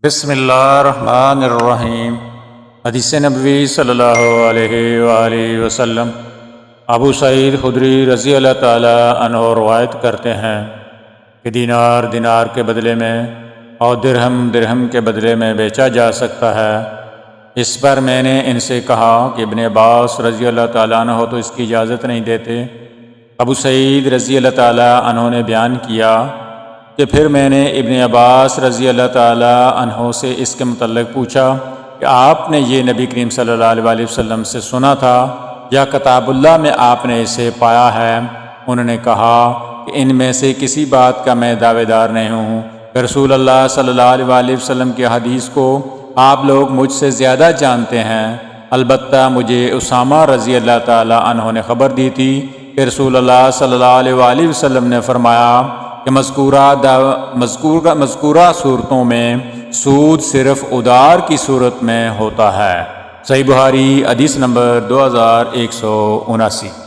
بسم اللہ الرحمن الرحیم۔ حدیث نبوی صلی اللہ علیہ وآلہ وسلم ابو سعید خدری رضی اللہ تعالیٰ عنہ روایت کرتے ہیں کہ دینار دینار کے بدلے میں اور درہم درہم کے بدلے میں بیچا جا سکتا ہے۔ اس پر میں نے ان سے کہا کہ ابن عباس رضی اللہ تعالیٰ عنہ تو اس کی اجازت نہیں دیتے۔ ابو سعید رضی اللہ تعالیٰ عنہ نے بیان کیا کہ پھر میں نے ابن عباس رضی اللہ تعالیٰ عنہ سے اس کے متعلق پوچھا کہ آپ نے یہ نبی کریم صلی اللہ علیہ وسلم سے سنا تھا یا کتاب اللہ میں آپ نے اسے پایا ہے؟ انہوں نے کہا کہ ان میں سے کسی بات کا میں دعوے دار نہیں ہوں کہ رسول اللہ صلی اللہ علیہ وسلم کی حدیث کو آپ لوگ مجھ سے زیادہ جانتے ہیں، البتہ مجھے اسامہ رضی اللہ تعالیٰ عنہ نے خبر دی تھی کہ رسول اللہ صلی اللہ علیہ وسلم نے فرمایا کہ مذکورہ صورتوں میں سود صرف ادار کی صورت میں ہوتا ہے۔ صحیح بخاری حدیث نمبر 2179۔